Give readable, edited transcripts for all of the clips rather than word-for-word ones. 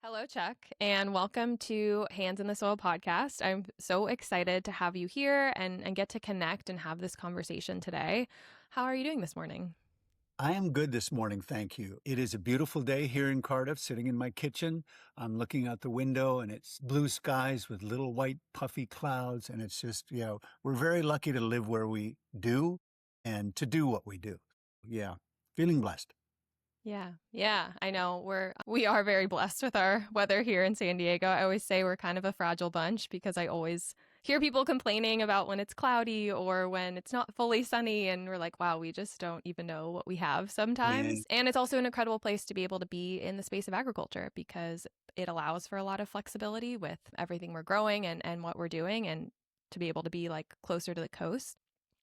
Hello, Chuck, and welcome to Hands in the Soil podcast. I'm so excited to have you here and get to connect and have this conversation today. How are you doing this morning? I am good this morning, thank you. It is a beautiful day here in Cardiff, sitting in my kitchen. I'm looking out the window and it's blue skies with little white puffy clouds. And it's just, we're very lucky to live where we do and to do what we do. Yeah, feeling blessed. Yeah, I know we are very blessed with our weather here in San Diego. I always say we're kind of a fragile bunch because I always hear people complaining about when it's cloudy or when it's not fully sunny, and we're like, wow, we just don't even know what we have Yeah, sometimes. And it's also an incredible place to be able to be in the space of agriculture because it allows for a lot of flexibility with everything we're growing and what we're doing, and to be able to be like closer to the coast.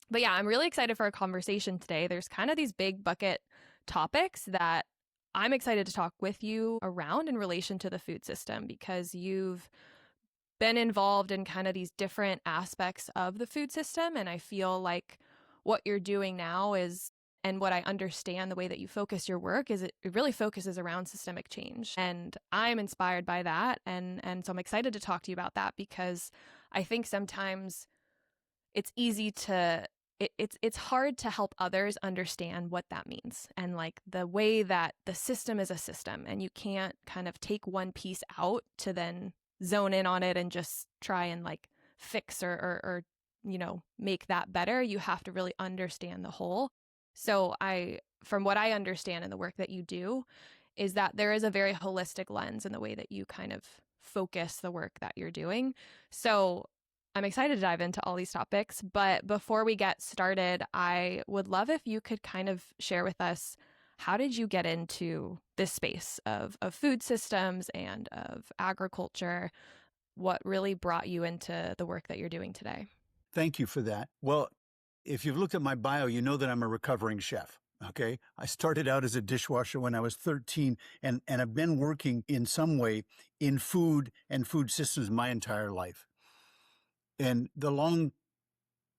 But yeah, I'm really excited for our conversation today. There's kind of these big bucket topics that I'm excited to talk with you around in relation to the food system because you've been involved in kind of these different aspects of the food system. And I feel like what you're doing now is, and what I understand the way that you focus your work is it really focuses around systemic change. And I'm inspired by that. And so I'm excited to talk to you about that because I think sometimes it's easy to it's hard to help others understand what that means and like the way that the system is a system, and you can't kind of take one piece out to then zone in on it and just try and like fix or make that better. You have to really understand the whole. So I from what I understand in the work that you do is that there is a very holistic lens in the way that you kind of focus the work that you're doing. So I'm excited to dive into all these topics, but before we get started, I would love if you could kind of share with us, how did you get into this space of food systems and of agriculture? What really brought you into the work that you're doing today? thank you for that. Well, if you've looked at my bio, you know that I'm a recovering chef. Okay. I started out as a dishwasher when I was 13 and I've been working in some way in food and food systems my entire life. And the long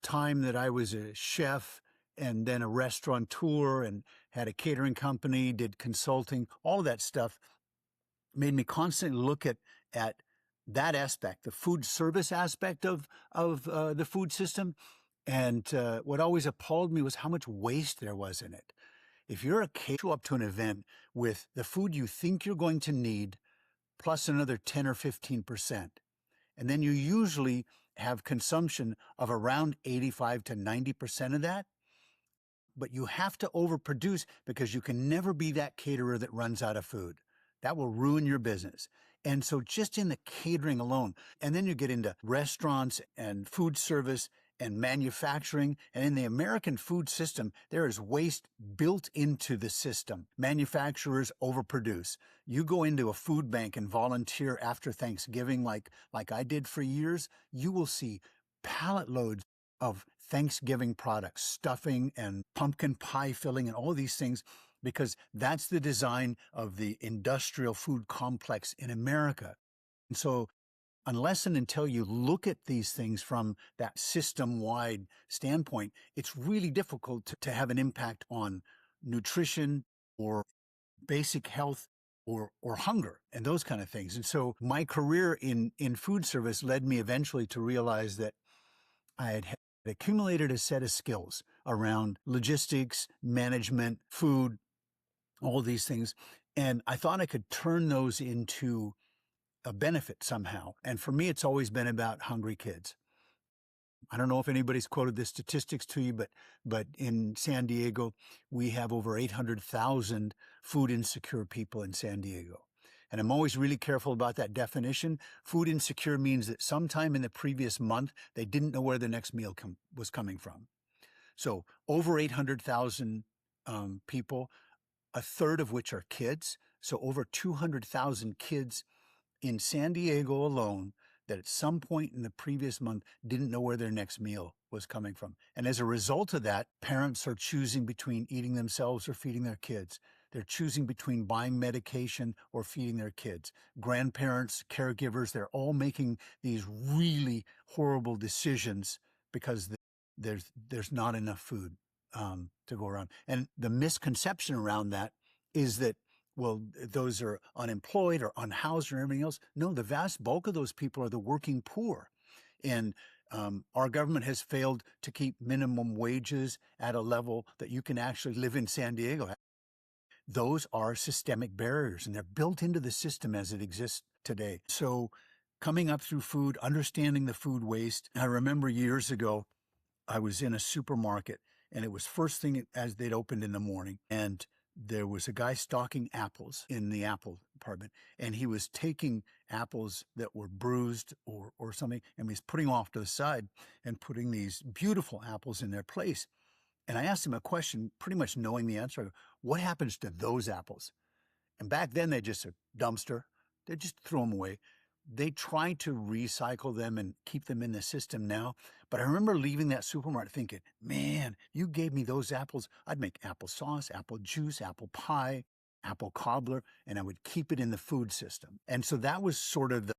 time that I was a chef and then a restaurateur and had a catering company, did consulting, all of that stuff made me constantly look at that aspect, the food service aspect of the food system. And what always appalled me was how much waste there was in it. If you're a caterer, show up to an event with the food you think you're going to need, plus another 10 or 15%. And then you usually have consumption of around 85 to 90% of that. But you have to overproduce because you can never be that caterer that runs out of food. That will ruin your business. And so just in the catering alone, and then you get into restaurants and food service and manufacturing. And in the American food system, there is waste built into the system. Manufacturers overproduce. You go into a food bank and volunteer after Thanksgiving, like I did for years, you will see pallet loads of Thanksgiving products, stuffing and pumpkin pie filling and all these things, because that's the design of the industrial food complex in America. And so unless and until you look at these things from that system-wide standpoint, it's really difficult to have an impact on nutrition or basic health or hunger and those kind of things. And so my career in food service led me eventually to realize that I had accumulated a set of skills around logistics, management, food, all these things. And I thought I could turn those into a benefit somehow. And for me, it's always been about hungry kids. I don't know if anybody's quoted the statistics to you, but in San Diego, we have over 800,000 food insecure people in San Diego. And I'm always really careful about that definition. Food insecure means that sometime in the previous month, they didn't know where the next meal was coming from. So over 800,000 people, a third of which are kids. So over 200,000 kids in San Diego alone that at some point in the previous month didn't know where their next meal was coming from. And as a result of that, parents are choosing between eating themselves or feeding their kids. They're choosing between buying medication or feeding their kids. Grandparents, caregivers, they're all making these really horrible decisions because there's not enough food to go around. And the misconception around that is that well, those are unemployed or unhoused or everything else. No, the vast bulk of those people are the working poor. And our government has failed to keep minimum wages at a level that you can actually live in San Diego. Those are systemic barriers, and they're built into the system as it exists today. So, coming up through food, understanding the food waste. I remember years ago, I was in a supermarket, and it was first thing as they'd opened in the morning, and there was a guy stocking apples in the apple department, and he was taking apples that were bruised or something, and he's putting them off to the side and putting these beautiful apples in their place. And I asked him a question, pretty much knowing the answer. I go, what happens to those apples? And back then they just a dumpster. They just throw them away. They try to recycle them and keep them in the system now. But I remember leaving that supermarket thinking, man, you gave me those apples. I'd make applesauce, apple juice, apple pie, apple cobbler, and I would keep it in the food system. And so that was sort of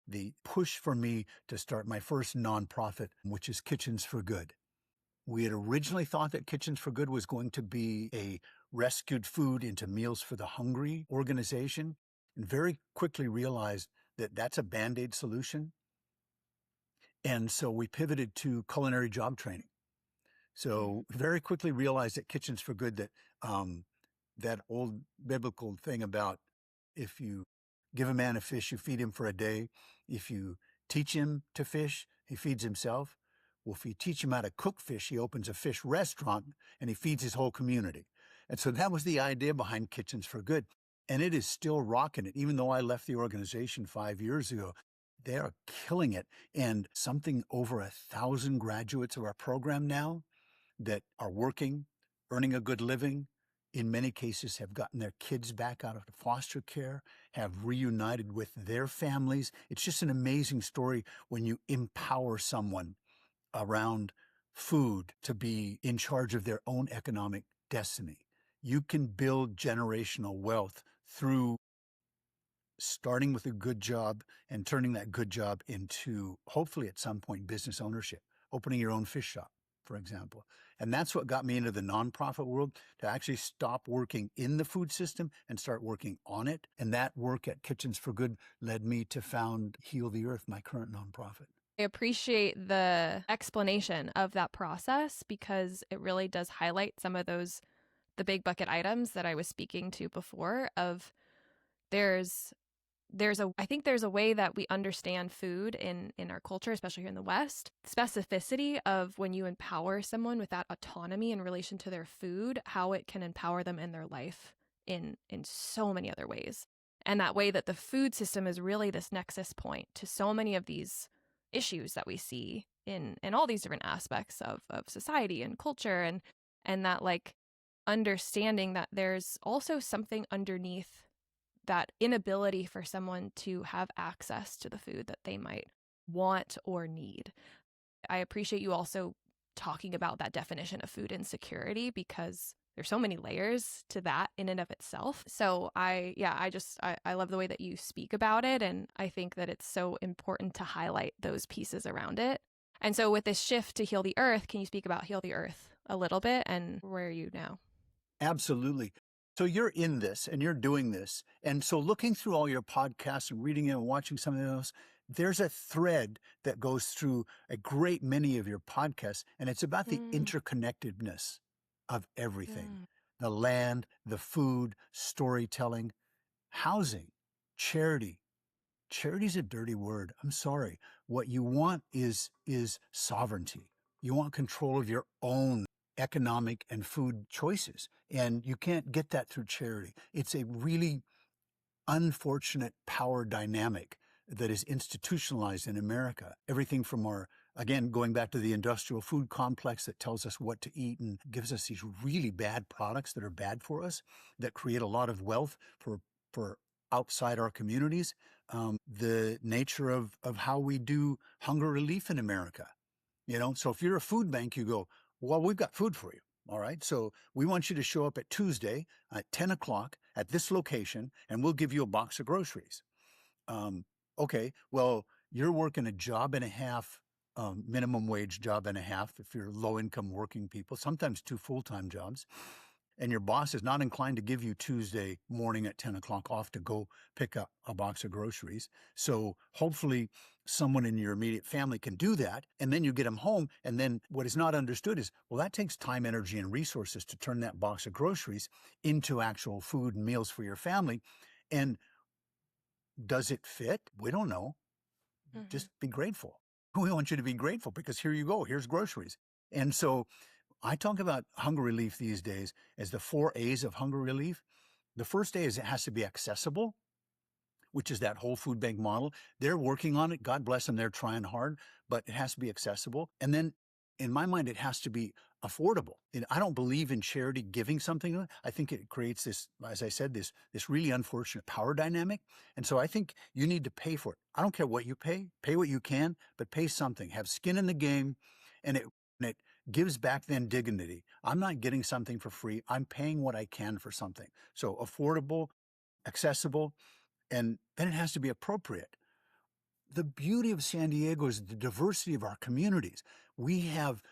the push for me to start my first nonprofit, which is Kitchens for Good. We had originally thought that Kitchens for Good was going to be a rescued food into Meals for the Hungry organization, and very quickly realized that that's a Band-Aid solution. And so we pivoted to culinary job training. So very quickly realized at Kitchens for Good that that old biblical thing about if you give a man a fish, you feed him for a day. If you teach him to fish, he feeds himself. Well, if you teach him how to cook fish, he opens a fish restaurant and he feeds his whole community. And so that was the idea behind Kitchens for Good. And it is still rocking it. Even though I left the organization 5 years ago, they are killing it. And something over 1,000 graduates of our program now that are working, earning a good living, in many cases have gotten their kids back out of foster care, have reunited with their families. It's just an amazing story when you empower someone around food to be in charge of their own economic destiny. You can build generational wealth through starting with a good job and turning that good job into, hopefully at some point, business ownership, opening your own fish shop, for example. And that's what got me into the nonprofit world, to actually stop working in the food system and start working on it. And that work at Kitchens for Good led me to found Heal the Earth, my current nonprofit. I appreciate the explanation of that process because it really does highlight some of the big bucket items that I was speaking to before of I think there's a way that we understand food in our culture, especially here in the West. Specificity of when you empower someone with that autonomy in relation to their food, how it can empower them in their life in so many other ways. And that way that the food system is really this nexus point to so many of these issues that we see in all these different aspects of society and culture, and that like understanding that there's also something underneath that inability for someone to have access to the food that they might want or need. I appreciate you also talking about that definition of food insecurity because there's so many layers to that in and of itself. So I love the way that you speak about it. And I think that it's so important to highlight those pieces around it. And so with this shift to Heal the Earth, can you speak about Heal the Earth a little bit and where are you now? Absolutely. So you're in this and you're doing this. And so looking through all your podcasts and reading it and watching some of those, there's a thread that goes through a great many of your podcasts, and it's about the interconnectedness of everything. The land, the food, storytelling, housing, charity. Charity's a dirty word. I'm sorry. What you want is sovereignty. You want control of your own economic and food choices. And you can't get that through charity. It's a really unfortunate power dynamic that is institutionalized in America. Everything from our, again, going back to the industrial food complex that tells us what to eat and gives us these really bad products that are bad for us, that create a lot of wealth for outside our communities. The nature of how we do hunger relief in America. So if you're a food bank, you go, well, we've got food for you. All right. So we want you to show up at Tuesday at 10 o'clock at this location, and we'll give you a box of groceries. Okay. Well, you're working a job and a half, minimum wage job and a half if you're low income working people, sometimes 2 full-time jobs. and your boss is not inclined to give you Tuesday morning at 10 o'clock off to go pick up a box of groceries. So hopefully someone in your immediate family can do that. And then you get them home. And then what is not understood is, well, that takes time, energy, and resources to turn that box of groceries into actual food and meals for your family. And does it fit? We don't know. Mm-hmm. Just be grateful. We want you to be grateful because here you go. Here's groceries. And so I talk about hunger relief these days as the 4 A's of hunger relief. The first A is it has to be accessible, which is that whole food bank model. They're working on it. God bless them. They're trying hard, but it has to be accessible. And then in my mind, it has to be affordable. And I don't believe in charity giving something. I think it creates this, as I said, this really unfortunate power dynamic. And so I think you need to pay for it. I don't care what you pay what you can, but pay something, have skin in the game. And it gives back then dignity. I'm not getting something for free. I'm paying what I can for something. So affordable, accessible, and then it has to be appropriate. The beauty of San Diego is the diversity of our communities. We have,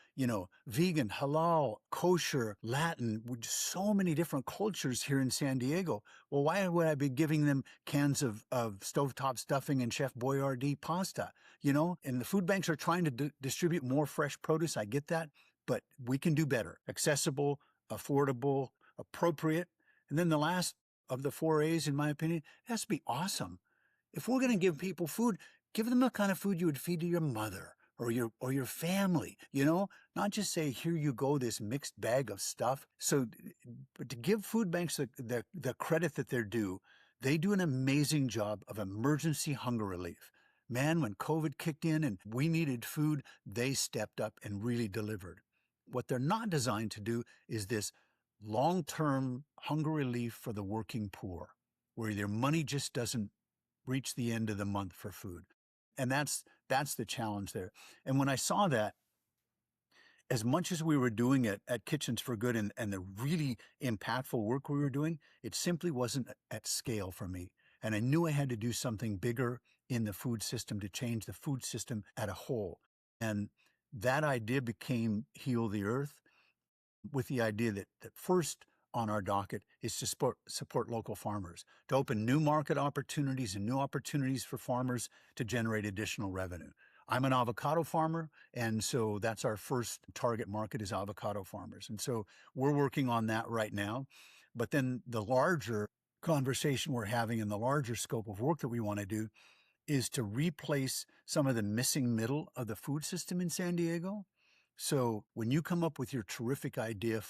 vegan, halal, kosher, Latin, with so many different cultures here in San Diego. Well, why would I be giving them cans of stovetop stuffing and Chef Boyardee pasta? And the food banks are trying to distribute more fresh produce. I get that, but we can do better. Accessible, affordable, appropriate. And then the last of the 4 A's, in my opinion, it has to be awesome. If we're going to give people food, give them the kind of food you would feed to your mother or your family, not just say, here you go, this mixed bag of stuff. So, but to give food banks the credit that they're due, they do an amazing job of emergency hunger relief. Man, when COVID kicked in and we needed food, they stepped up and really delivered. What they're not designed to do is this long-term hunger relief for the working poor, where their money just doesn't reach the end of the month for food. And that's the challenge there. And when I saw that, as much as we were doing it at Kitchens for Good and the really impactful work we were doing, it simply wasn't at scale for me. And I knew I had to do something bigger in the food system to change the food system at a whole. And that idea became Heal the Earth, with the idea that first on our docket is to support local farmers, to open new market opportunities and new opportunities for farmers to generate additional revenue. I'm an avocado farmer, and so that's our first target market is avocado farmers. And so we're working on that right now. But then the larger conversation we're having and the larger scope of work that we want to do is to replace some of the missing middle of the food system in San Diego. So when you come up with your terrific idea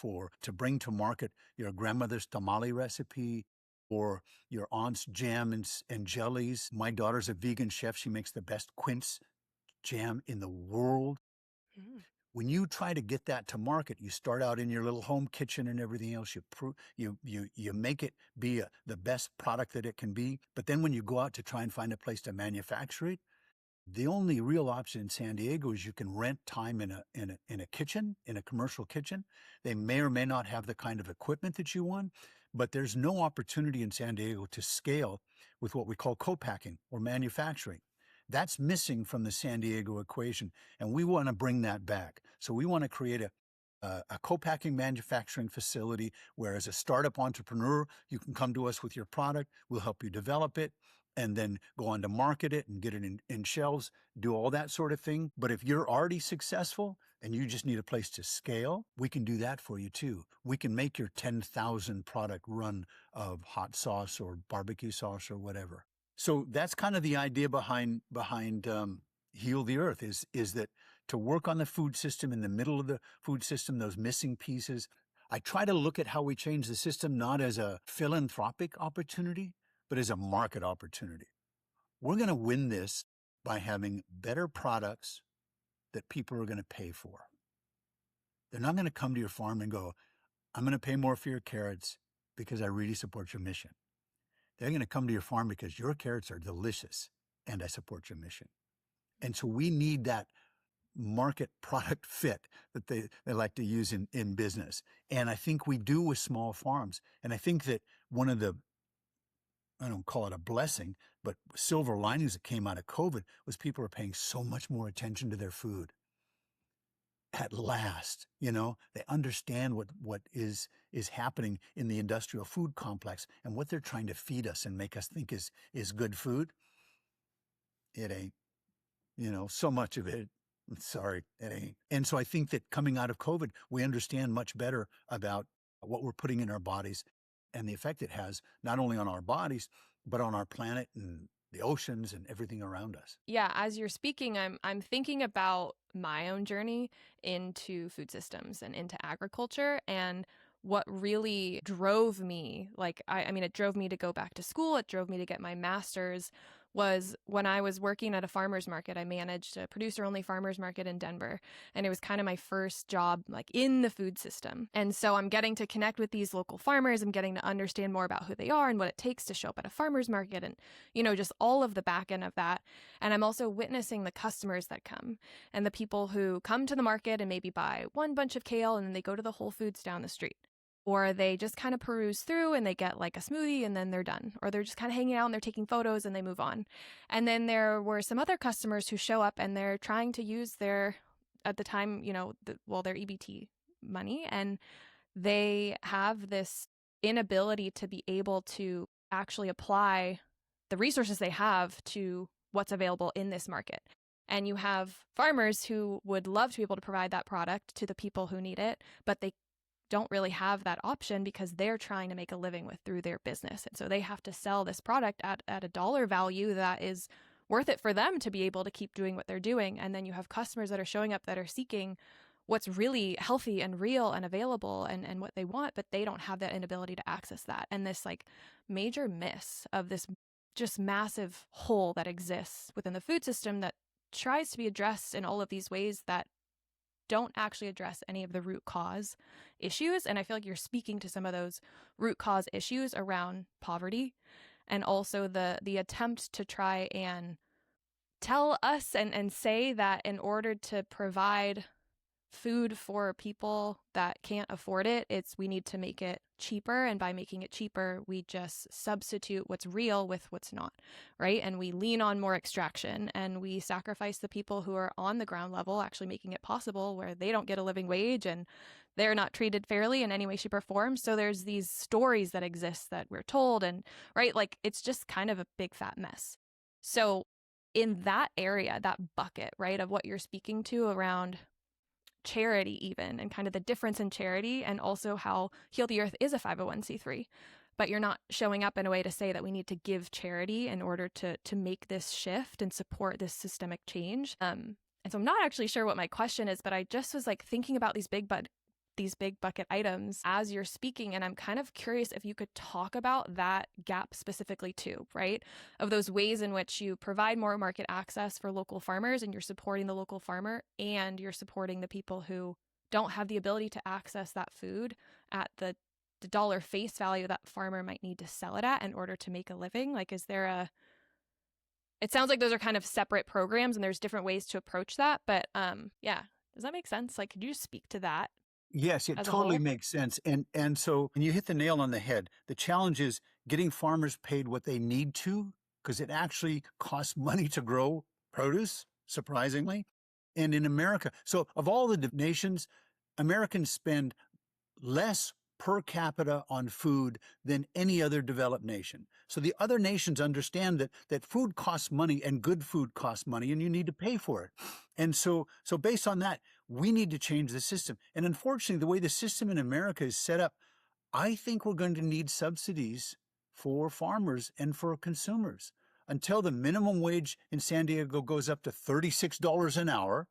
to bring to market your grandmother's tamale recipe or your aunt's jam and jellies, my daughter's a vegan chef. She makes the best quince jam in the world. Mm. When you try to get that to market, you start out in your little home kitchen and everything else. You make it be the best product that it can be. But then when you go out to try and find a place to manufacture it, the only real option in San Diego is you can rent time in a kitchen, in a commercial kitchen. They may or may not have the kind of equipment that you want, but there's no opportunity in San Diego to scale with what we call co-packing or manufacturing. That's missing from the San Diego equation, and we want to bring that back. So we want to create a co-packing manufacturing facility where, as a startup entrepreneur, you can come to us with your product. We'll help you develop it and then go on to market it and get it in shelves, do all that sort of thing. But if you're already successful and you just need a place to scale, we can do that for you too. We can make your 10,000 product run of hot sauce or barbecue sauce or whatever. So that's kind of the idea behind Heal the Earth is that to work on the food system, in the middle of the food system, those missing pieces. I try to look at how we change the system not as a philanthropic opportunity, but as a market opportunity. We're going to win this by having better products that people are going to pay for. They're not going to come to your farm and go, I'm going to pay more for your carrots because I really support your mission. They're going to come to your farm because your carrots are delicious and I support your mission. And so we need that market product fit that they like to use in business. And I think we do with small farms. And I think that one of the, I don't call it a blessing, but silver linings that came out of COVID was people are paying so much more attention to their food. at last, they understand what is happening in the industrial food complex and what they're trying to feed us and make us think is good food. It ain't. So much of it. Sorry, it ain't. And so I think that coming out of COVID, we understand much better about what we're putting in our bodies and the effect it has not only on our bodies, but on our planet and the oceans and everything around us. Yeah, as you're speaking, I'm thinking about my own journey into food systems and into agriculture, and what really drove me, like I mean it drove me to go back to school, it drove me to get my master's, was when I was working at a farmer's market. I managed a producer-only farmer's market in Denver, and it was kind of my first job like in the food system. And so I'm getting to connect with these local farmers, I'm getting to understand more about who they are and what it takes to show up at a farmer's market, and just all of the back end of that. And I'm also witnessing the customers that come and the people who come to the market and maybe buy one bunch of kale and then they go to the Whole Foods down the street. Or they just kind of peruse through and they get like a smoothie and then they're done. Or they're just kind of hanging out and they're taking photos and they move on. And then there were some other customers who show up and they're trying to use their, at the time, their EBT money. And they have this inability to be able to actually apply the resources they have to what's available in this market. And you have farmers who would love to be able to provide that product to the people who need it, but they don't really have that option because they're trying to make a living through their business. And so they have to sell this product at a dollar value that is worth it for them to be able to keep doing what they're doing. And then you have customers that are showing up that are seeking what's really healthy and real and available and what they want, but they don't have that inability to access that. And this like major miss of this just massive hole that exists within the food system that tries to be addressed in all of these ways that don't actually address any of the root cause issues. And I feel like you're speaking to some of those root cause issues around poverty, and also the attempt to try and tell us and say that in order to provide food for people that can't afford it, we need to make it cheaper. And by making it cheaper, we just substitute what's real with what's not, right? And we lean on more extraction and we sacrifice the people who are on the ground level, actually making it possible where they don't get a living wage and they're not treated fairly in any way, shape, or form. So there's these stories that exist that we're told, and right, like it's just kind of a big fat mess. So in that area, that bucket, right, of what you're speaking to around charity even, and kind of the difference in charity, and also how Heal the Earth is a 501c3, but you're not showing up in a way to say that we need to give charity in order to make this shift and support this systemic change. And so I'm not actually sure what my question is, but I just was like thinking about these big bucket items as you're speaking, and I'm kind of curious if you could talk about that gap specifically too, right? Of those ways in which you provide more market access for local farmers and you're supporting the local farmer and you're supporting the people who don't have the ability to access that food at the dollar face value that farmer might need to sell it at in order to make a living. Like, is there it sounds like those are kind of separate programs and there's different ways to approach that, but yeah, does that make sense? Like, could you just speak to that Yes, it as a totally whole? makes sense. And so and you hit the nail on the head. The challenge is getting farmers paid what they need to, because it actually costs money to grow produce, surprisingly. And in America, so of all the nations, Americans spend less per capita on food than any other developed nation. So the other nations understand that food costs money and good food costs money and you need to pay for it. And so based on that, we need to change the system. And unfortunately, the way the system in America is set up, I think we're going to need subsidies for farmers and for consumers until the minimum wage in San Diego goes up to $36 an hour,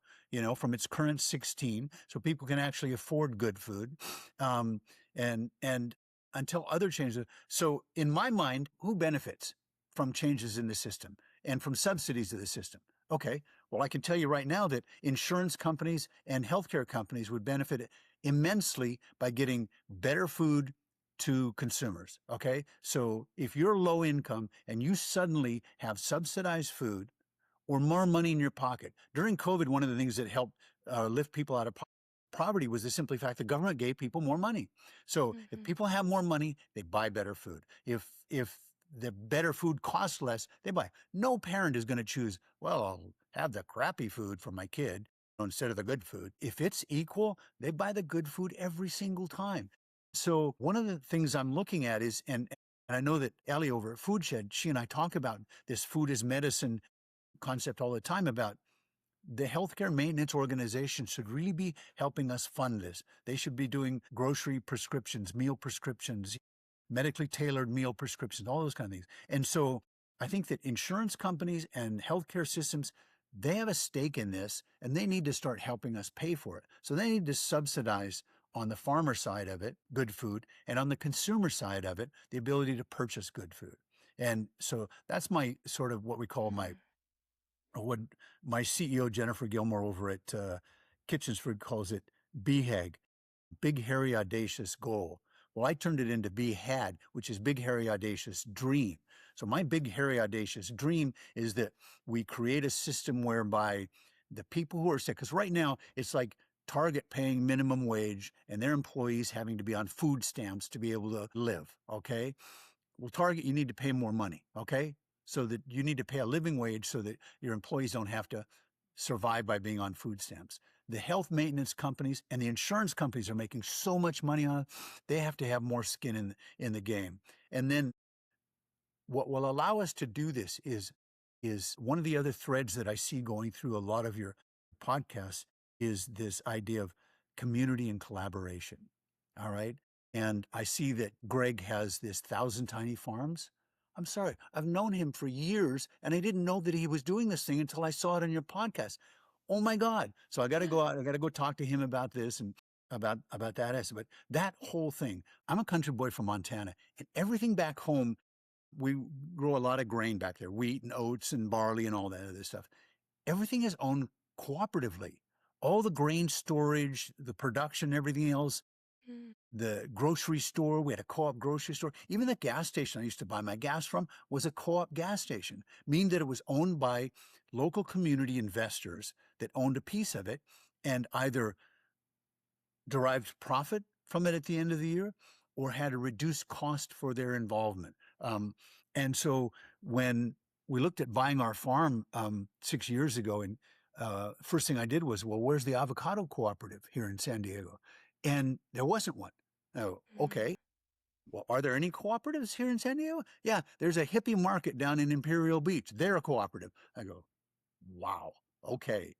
from its current 16, so people can actually afford good food. And until other changes. So in my mind, who benefits from changes in the system and from subsidies to the system? Okay, well, I can tell you right now that insurance companies and healthcare companies would benefit immensely by getting better food to consumers. Okay, so if you're low income and you suddenly have subsidized food or more money in your pocket. During COVID, one of the things that helped lift people out of poverty was the simple fact the government gave people more money. So if Mm-hmm. people have more money, they buy better food. If the better food costs less, they buy. No parent is going to choose, well, I'll have the crappy food for my kid. instead of the good food. If it's equal, they buy the good food every single time. So one of the things I'm looking at is, and I know that Ellie over at Food Shed, she and I talk about this food as medicine concept all the time about the healthcare maintenance organization should really be helping us fund this. They should be doing grocery prescriptions, meal prescriptions, medically tailored meal prescriptions, all those kind of things. And so I think that insurance companies and healthcare systems, they have a stake in this and they need to start helping us pay for it. So they need to subsidize on the farmer side of it, good food, and on the consumer side of it, the ability to purchase good food. And so that's my sort of what we call my what my CEO Jennifer Gilmore over at Kitchens Food calls it BHAG, big hairy audacious goal. Well, I turned it into BHAD, which is big hairy audacious dream. So my big hairy audacious dream is that we create a system whereby the people who are sick, because right now it's like Target paying minimum wage and their employees having to be on food stamps to be able to live. Okay. Well, Target, you need to pay more money. Okay. So that you need to pay a living wage so that your employees don't have to survive by being on food stamps. The health maintenance companies and the insurance companies are making so much money on it. They have to have more skin in the game. And then what will allow us to do this is one of the other threads that I see going through a lot of your podcasts is this idea of community and collaboration. All right. And I see that Greg has this 1,000 Tiny Farms. I'm sorry, I've known him for years and I didn't know that he was doing this thing until I saw it on your podcast. Oh my God. So I got to go out, I got to go talk to him about this and about that. But that whole thing, I'm a country boy from Montana and everything back home, we grow a lot of grain back there, wheat and oats and barley and all that other stuff. Everything is owned cooperatively. All the grain storage, the production, everything else, the grocery store, we had a co-op grocery store. Even the gas station I used to buy my gas from was a co-op gas station, meaning that it was owned by local community investors that owned a piece of it and either derived profit from it at the end of the year or had a reduced cost for their involvement. And so when we looked at buying our farm 6 years ago, and first thing I did was, well, where's the avocado cooperative here in San Diego? And there wasn't one. Oh, okay. Well, are there any cooperatives here in San Diego? Yeah, there's a hippie market down in Imperial Beach. They're a cooperative. I go, wow, okay.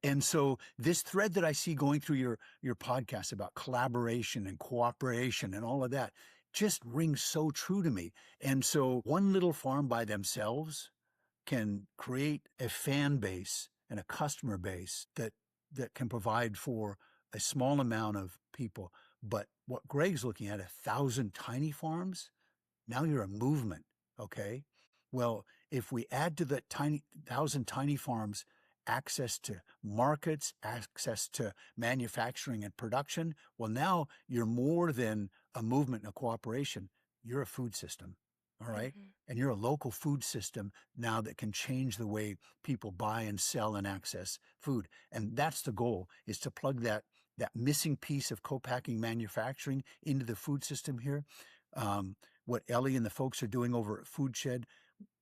And so this thread that I see going through your podcast about collaboration and cooperation and all of that just rings so true to me. And so one little farm by themselves can create a fan base and a customer base that can provide for a small amount of people. But what Greg's looking at, 1,000 tiny farms, now you're a movement, okay? Well, if we add to the 1,000 tiny farms access to markets, access to manufacturing and production, well, now you're more than a movement and a cooperation. You're a food system, all right? And you're a local food system now that can change the way people buy and sell and access food. And that's the goal, is to plug that missing piece of co-packing manufacturing into the food system here. What Ellie and the folks are doing over at Food Shed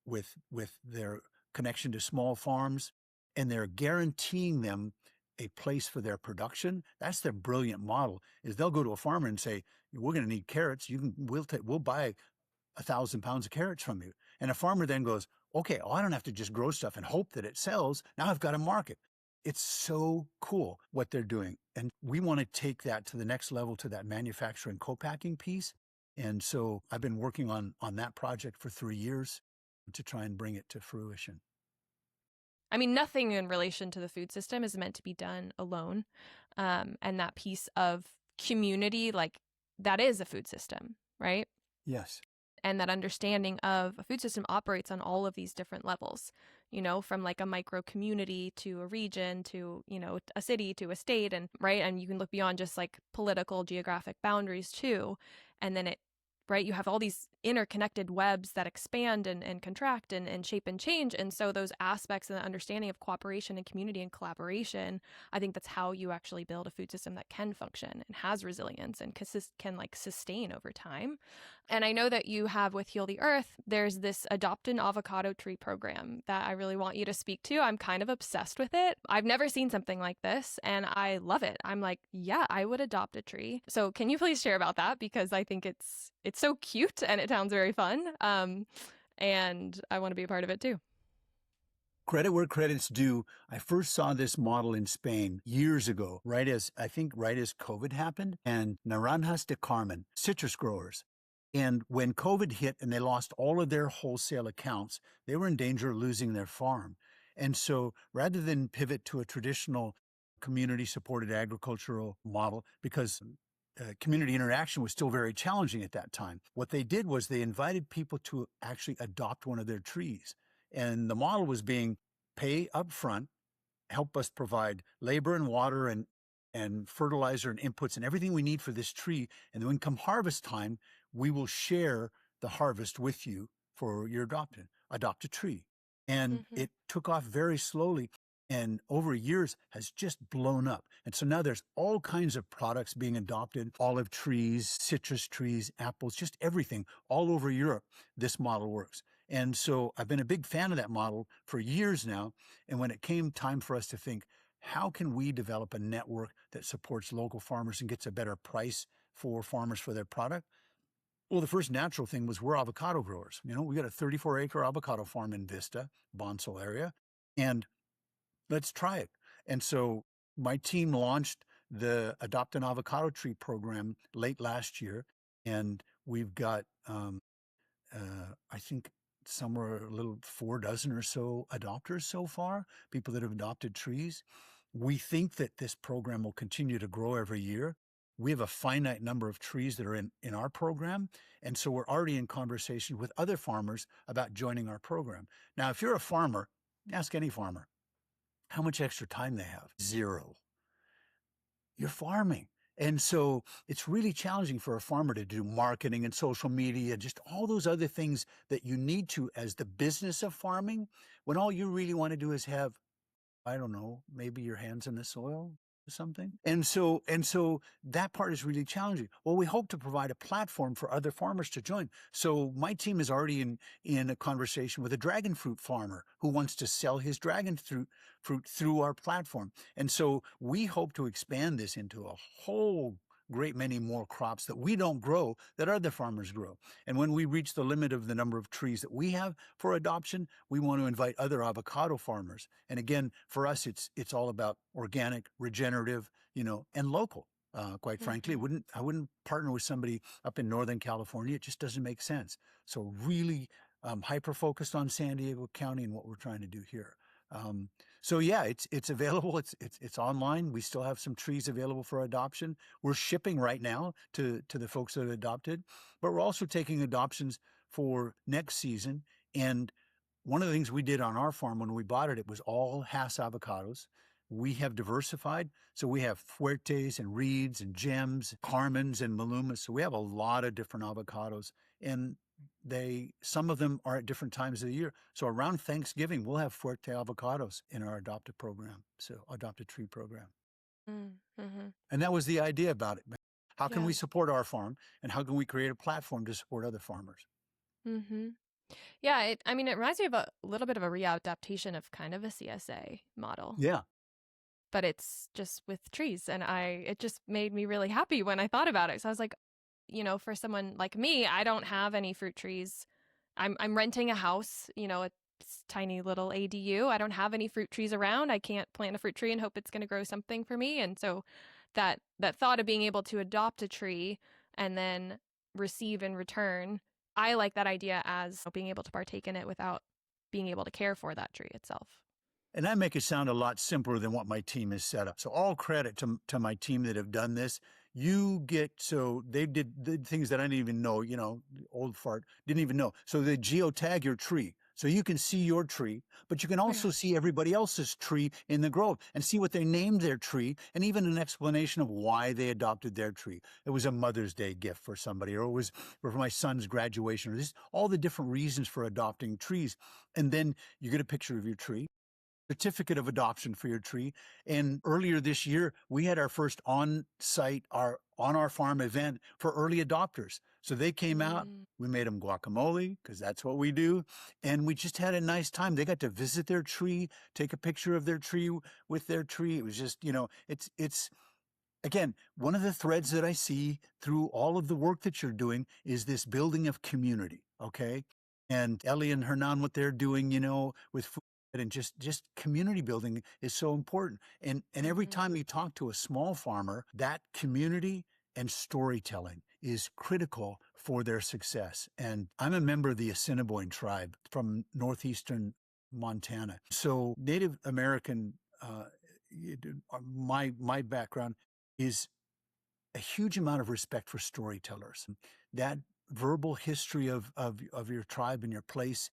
with their connection to small farms, and they're guaranteeing them a place for their production. That's their brilliant model, is they'll go to a farmer and say, we're going to need carrots. We'll buy 1,000 pounds of carrots from you. And a farmer then goes, okay, I don't have to just grow stuff and hope that it sells. Now I've got a market. It's so cool what they're doing. And we want to take that to the next level, to that manufacturing co-packing piece. And so I've been working on that project for 3 years to try and bring it to fruition. I mean, nothing in relation to the food system is meant to be done alone. And that piece of community, like that is a food system, right? Yes. And that understanding of a food system operates on all of these different levels, from like a micro community to a region to, a city to a state, and right. And you can look beyond just like political geographic boundaries too. And then it right? You have all these interconnected webs that expand and contract and shape and change. And so those aspects and the understanding of cooperation and community and collaboration, I think that's how you actually build a food system that can function and has resilience and can like sustain over time. And I know that you have with Heal the Earth, there's this Adopt an Avocado Tree program that I really want you to speak to. I'm kind of obsessed with it. I've never seen something like this and I love it. I'm like, yeah, I would adopt a tree. So can you please share about that? Because I think it's so cute and it sounds very fun. And I want to be a part of it too. Credit where credit's due. I first saw this model in Spain years ago, right as COVID happened, and Naranjas de Carmen, citrus growers. And when COVID hit and they lost all of their wholesale accounts, they were in danger of losing their farm. And so rather than pivot to a traditional community supported agricultural model, because community interaction was still very challenging at that time, what they did was they invited people to actually adopt one of their trees. And the model was being pay up front, help us provide labor and water and fertilizer and inputs and everything we need for this tree. And then when come harvest time, we will share the harvest with you for your adopt a tree. And it took off very slowly and over years has just blown up. And so now there's all kinds of products being adopted, olive trees, citrus trees, apples, just everything all over Europe. This model works. And so I've been a big fan of that model for years now. And when it came time for us to think, how can we develop a network that supports local farmers and gets a better price for farmers for their product? Well, the first natural thing was we're avocado growers. You know, we got a 34-acre avocado farm in Vista, Bonsall area, and let's try it. And so my team launched the Adopt an Avocado Tree program late last year, and we've got, I think, somewhere a little 4 dozen or so adopters so far, people that have adopted trees. We think that this program will continue to grow every year. We have a finite number of trees that are in our program, and so we're already in conversation with other farmers about joining our program. Now, if you're a farmer, ask any farmer, how much extra time they have? Zero. You're farming. And so it's really challenging for a farmer to do marketing and social media, just all those other things that you need to as the business of farming, when all you really want to do is have, I don't know, maybe your hands in the soil or something. And so that part is really challenging. Well, we hope to provide a platform for other farmers to join. So my team is already in a conversation with a dragon fruit farmer who wants to sell his dragon fruit through our platform. And so we hope to expand this into a whole great many more crops that we don't grow that other farmers grow. And when we reach the limit of the number of trees that we have for adoption, we want to invite other avocado farmers. And again, for us, it's all about organic, regenerative, and local. Quite frankly, I wouldn't partner with somebody up in Northern California. It just doesn't make sense. So really hyper focused on San Diego County and what we're trying to do here. So yeah, it's available. It's online. We still have some trees available for adoption. We're shipping right now to the folks that have adopted, but we're also taking adoptions for next season. And one of the things we did on our farm when we bought it, it was all Hass avocados. We have diversified. So we have Fuertes and Reeds and Gems, Carmens and Malumas. So we have a lot of different avocados. And some of them are at different times of the year. So around Thanksgiving, we'll have Fuerte avocados in our adopted program, so adopted tree program. Mm-hmm. And that was the idea about it. How can Yeah. we support our farm, and how can we create a platform to support other farmers? Mm-hmm. Yeah, it reminds me of a little bit of a readaptation of kind of a CSA model. Yeah. But it's just with trees, and it just made me really happy when I thought about it. So I was like, for someone like me, I don't have any fruit trees. I'm renting a house, a tiny little ADU. I don't have any fruit trees around. I can't plant a fruit tree and hope it's going to grow something for me. And so that thought of being able to adopt a tree and then receive in return, I like that idea as being able to partake in it without being able to care for that tree itself. And I make it sound a lot simpler than what my team has set up. So all credit to my team that have done this. They did things that I didn't even know, old fart, didn't even know. So they geotag your tree. So you can see your tree, but you can Oh my also gosh. see everybody else's tree in the grove and see what they named their tree and even an explanation of why they adopted their tree. It was a Mother's Day gift for somebody, or it was for my son's graduation, or just all the different reasons for adopting trees. And then you get a picture of your tree, certificate of adoption for your tree. And earlier this year, we had our first on-site, our on our farm event for early adopters. So they came out, Mm, we made them guacamole because that's what we do. And we just had a nice time. They got to visit their tree, take a picture of their tree with their tree. It was just, it's again, one of the threads that I see through all of the work that you're doing is this building of community. Okay. And Ellie and Hernan, what they're doing, with food and just community building is so important. And every mhm. time you talk to a small farmer, that community and storytelling is critical for their success. And I'm a member of the Assiniboine tribe from northeastern Montana. So Native American, my background is a huge amount of respect for storytellers. That verbal history of your tribe and your place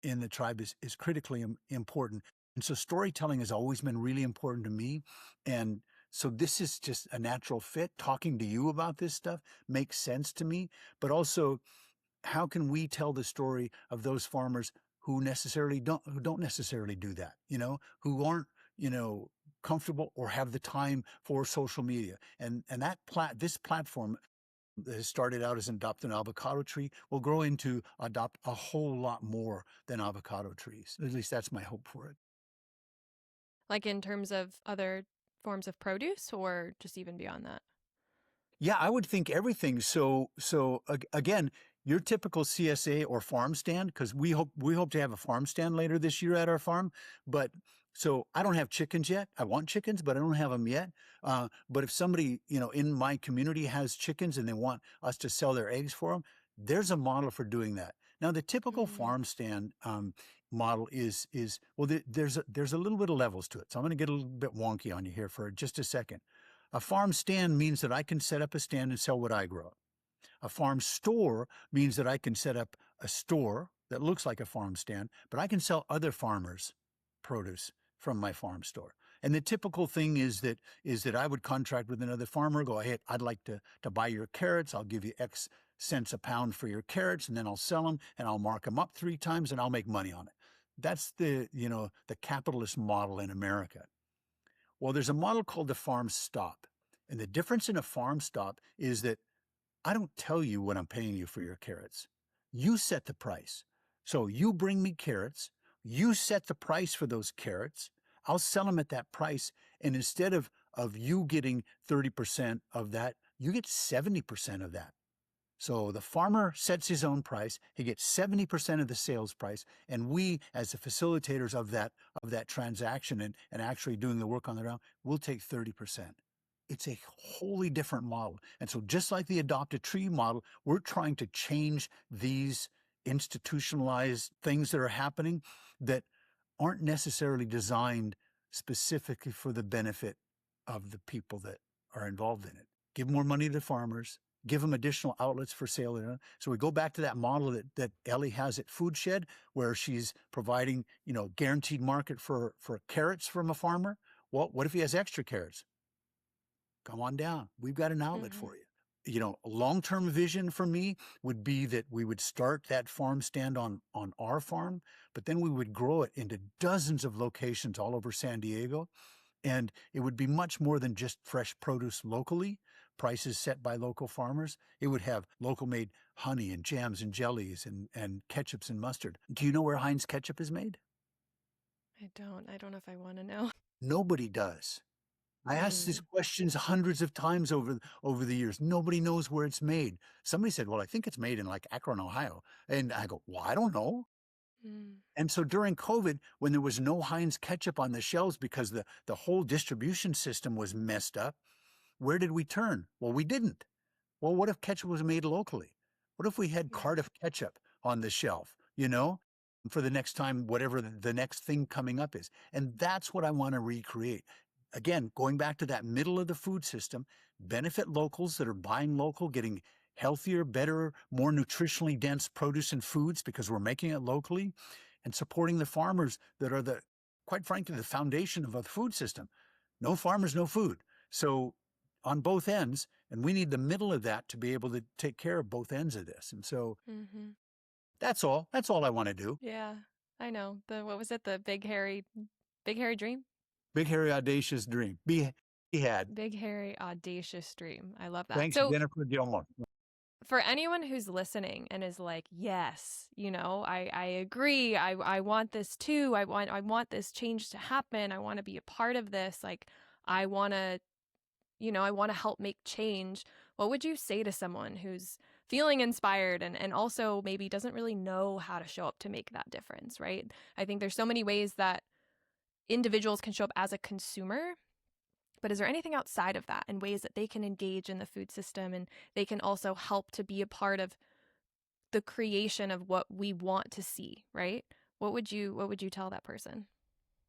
in the tribe is critically important. And so storytelling has always been really important to me. And so this is just a natural fit. Talking to you about this stuff makes sense to me. But also, how can we tell the story of those farmers who don't necessarily do that, who aren't, comfortable or have the time for social media. And this platform that has started out as adopt an avocado tree will grow into adopt a whole lot more than avocado trees. At least that's my hope for it. Like in terms of other forms of produce or just even beyond that? Yeah, I would think everything. Again, your typical CSA or farm stand, because we hope to have a farm stand later this year at our farm. But so I don't have chickens yet. I want chickens, but I don't have them yet. But if somebody in my community has chickens and they want us to sell their eggs for them, there's a model for doing that. Now, the typical Mm, farm stand model is well, there's a little bit of levels to it. So I'm going to get a little bit wonky on you here for just a second. A farm stand means that I can set up a stand and sell what I grow. A farm store means that I can set up a store that looks like a farm stand, but I can sell other farmers' produce from my farm store. And the typical thing is that I would contract with another farmer, go, hey, I'd like to buy your carrots. I'll give you X cents a pound for your carrots, and then I'll sell them and I'll mark them up 3 times and I'll make money on it. That's the capitalist model in America. Well, there's a model called the farm stop. And the difference in a farm stop is that I don't tell you what I'm paying you for your carrots. You set the price. So you bring me carrots, you set the price for those carrots. I'll sell them at that price. And instead of you getting 30% of that, you get 70% of that. So the farmer sets his own price. He gets 70% of the sales price. And we, as the facilitators of that transaction and actually doing the work on the ground, we'll take 30%. It's a wholly different model. And so just like the adopt a tree model, we're trying to change these institutionalized things that are happening that aren't necessarily designed specifically for the benefit of the people that are involved in it. Give more money to farmers, give them additional outlets for sale. So we go back to that model that Ellie has at Food Shed, where she's providing, guaranteed market for carrots from a farmer. Well, what if he has extra carrots? Come on down. We've got an outlet mhm. for you. A long-term vision for me would be that we would start that farm stand on our farm, but then we would grow it into dozens of locations all over San Diego. And it would be much more than just fresh produce locally, prices set by local farmers. It would have local made honey and jams and jellies and ketchups and mustard. Do you know where Heinz ketchup is made? I don't. I don't know if I want to know. Nobody does. I asked these Mm, questions hundreds of times over the years. Nobody knows where it's made. Somebody said, "Well, I think it's made in like Akron, Ohio." And I go, "Well, I don't know." mm, And so during COVID, when there was no Heinz ketchup on the shelves because the whole distribution system was messed up, where did we turn? Well, we didn't. Well, what if ketchup was made locally? What if we had yeah. Cardiff ketchup on the shelf, for the next time, whatever the next thing coming up is? And that's what I want to recreate. Again, going back to that middle of the food system, benefit locals that are buying local, getting healthier, better, more nutritionally dense produce and foods because we're making it locally, and supporting the farmers that are quite frankly, the foundation of a food system. No farmers, no food. So on both ends, and we need the middle of that to be able to take care of both ends of this. And so Mm-hmm. that's all. That's all I want to do. Yeah, I know. What was it? The big hairy dream? Big, hairy, audacious dream. Be had. Big hairy audacious dream. I love that. Thanks, So Jennifer Gilmore. for anyone who's listening and is like, yes, I agree. I want this too. I want this change to happen. I want to be a part of this. Like I want to, I want to help make change. What would you say to someone who's feeling inspired and also maybe doesn't really know how to show up to make that difference, right? I think there's so many ways that individuals can show up as a consumer, but is there anything outside of that and ways that they can engage in the food system and they can also help to be a part of the creation of what we want to see, right? What would you tell that person?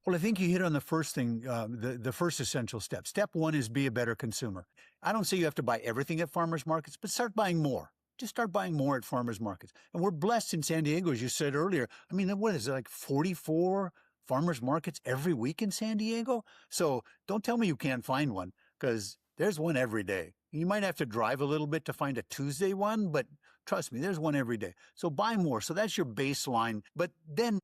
Well, I think you hit on the first thing, the first essential step. Step one is be a better consumer. I don't say you have to buy everything at farmers markets, but start buying more. Just start buying more at farmers markets. And we're blessed in San Diego, as you said earlier. I mean, what is it, like 44 farmers markets every week in San Diego? So don't tell me you can't find one, because there's one every day. You might have to drive a little bit to find a Tuesday one, but trust me, there's one every day. So buy more. So that's your baseline. But then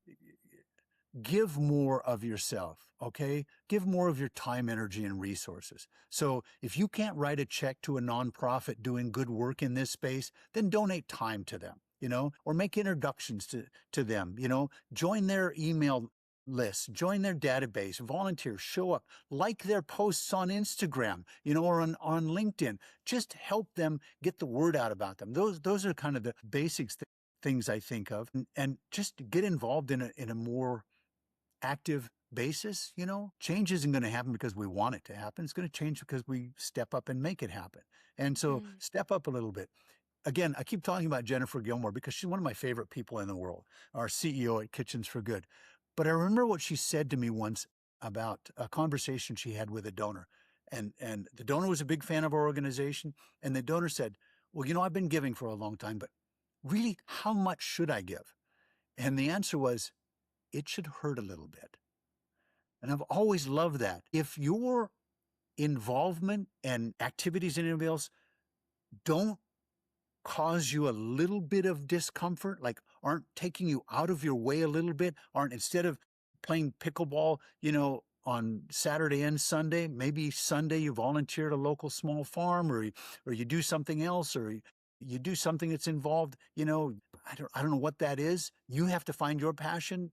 give more of yourself, okay? Give more of your time, energy, and resources. So if you can't write a check to a nonprofit doing good work in this space, then donate time to them, or make introductions to them, join their email list, join their database, volunteer, show up, like their posts on Instagram, or on LinkedIn. Just help them get the word out about them. Those are kind of the basics things I think of, and just get involved in a more active basis. Change isn't going to happen because we want it to happen. It's going to change because we step up and make it happen. And so step up a little bit. Again, I keep talking about Jennifer Gilmore because she's one of my favorite people in the world, our CEO at Kitchens for Good. But I remember what she said to me once about a conversation she had with a donor. And the donor was a big fan of our organization. And the donor said, well, I've been giving for a long time, but really, how much should I give? And the answer was, it should hurt a little bit. And I've always loved that. If your involvement and activities and anything else don't cause you a little bit of discomfort, like aren't taking you out of your way a little bit, aren't, instead of playing pickleball, on Saturday and Sunday, maybe Sunday you volunteer at a local small farm, or you do something else, or you do something that's involved, I don't know what that is. You have to find your passion.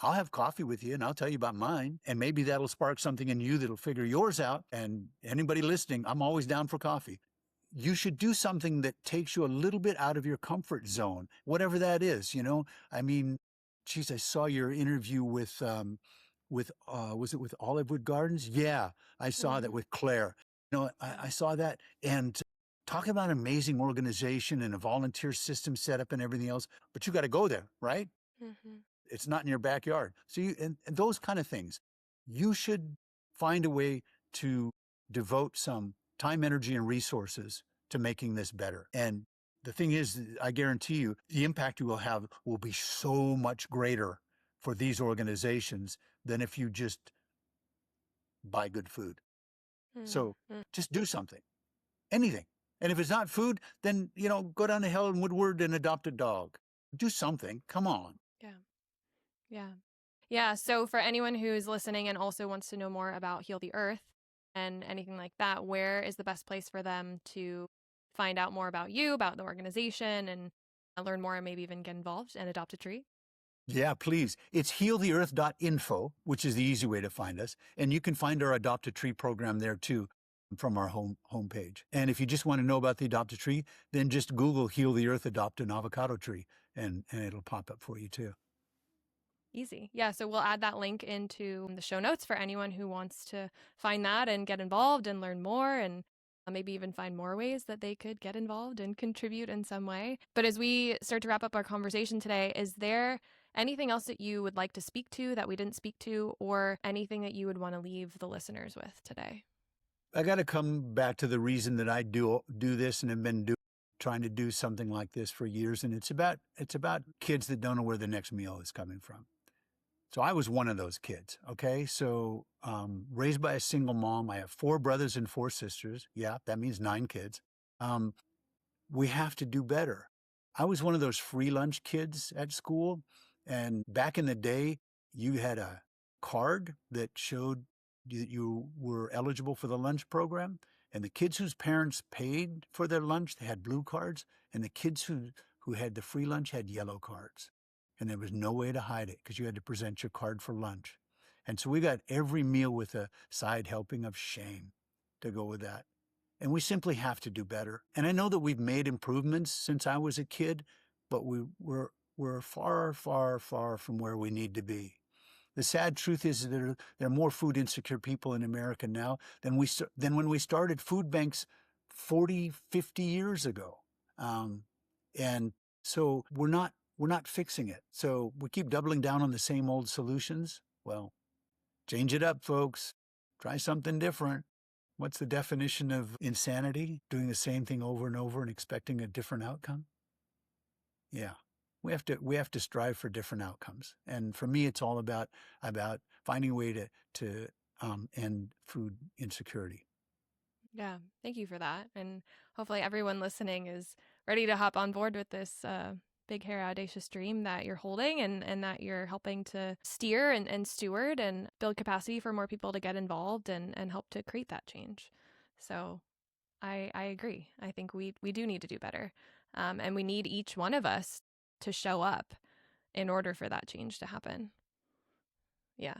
I'll have coffee with you and I'll tell you about mine. And maybe that'll spark something in you that'll figure yours out. And anybody listening, I'm always down for coffee. You should do something that takes you a little bit out of your comfort zone, whatever that is. I mean, geez, I saw your interview with was it with Olivewood Gardens? Yeah, I saw that with Claire. I saw that, and talk about an amazing organization and a volunteer system set up and everything else. But you got to go there, right? Mm-hmm. It's not in your backyard. So and those kind of things, you should find a way to devote some time, energy, and resources to making this better. And the thing is, I guarantee you, the impact you will have will be so much greater for these organizations than if you just buy good food. So just do something, anything. And if it's not food, then, go down to Helen Woodward and adopt a dog. Do something. Come on. Yeah. Yeah. Yeah. So for anyone who's listening and also wants to know more about Heal the Earth and anything like that, where is the best place for them to find out more about you, about the organization, and learn more and maybe even get involved and adopt a tree? Yeah, please. It's healtheearth.info, which is the easy way to find us. And you can find our Adopt a Tree program there too from our homepage. And if you just want to know about the Adopt a Tree, then just Google Heal the Earth, Adopt an Avocado Tree, and it'll pop up for you too. Easy. Yeah. So we'll add that link into the show notes for anyone who wants to find that and get involved and learn more and maybe even find more ways that they could get involved and contribute in some way. But as we start to wrap up our conversation today, is there anything else that you would like to speak to that we didn't speak to, or anything that you would want to leave the listeners with today? I got to come back to the reason that I do this and have been doing trying to do something like this for years, and it's about kids that don't know where the next meal is coming from. So I was one of those kids. Okay, so raised by a single mom. I have 4 brothers and 4 sisters. Yeah, that means 9 kids. Um, we have to do better. I was one of those free lunch kids at school. And back in the day, you had a card that showed that you were eligible for the lunch program. And the kids whose parents paid for their lunch, they had blue cards. And the kids who had the free lunch had yellow cards. And there was no way to hide it because you had to present your card for lunch. And so we got every meal with a side helping of shame to go with that. And we simply have to do better. And I know that we've made improvements since I was a kid, but we're far, far, far from where we need to be. The sad truth is that there are more food insecure people in America now than when we started food banks 40, 50 years ago. And so we're not fixing it. So we keep doubling down on the same old solutions. Well, change it up, folks. Try something different. What's the definition of insanity? Doing the same thing over and over and expecting a different outcome? Yeah. We have to strive for different outcomes. And for me, it's all about finding a way to end food insecurity. Yeah, thank you for that. And hopefully everyone listening is ready to hop on board with this big, hairy, audacious dream that you're holding and that you're helping to steer and steward and build capacity for more people to get involved and help to create that change. So I agree. I think we do need to do better. And we need each one of us to show up in order for that change to happen. Yeah.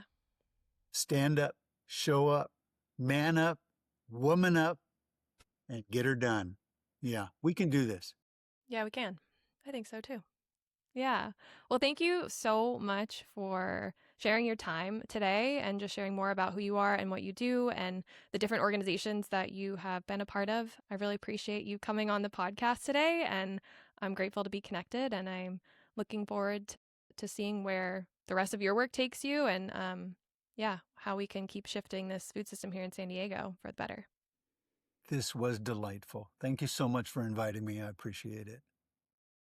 Stand up, show up, man up, woman up, and get her done. Yeah, we can do this. Yeah, we can. I think so too. Yeah. Well, thank you so much for sharing your time today and just sharing more about who you are and what you do and the different organizations that you have been a part of. I really appreciate you coming on the podcast today, and I'm grateful to be connected, and I'm looking forward to seeing where the rest of your work takes you and yeah, how we can keep shifting this food system here in San Diego for the better. This was delightful. Thank you so much for inviting me. I appreciate it.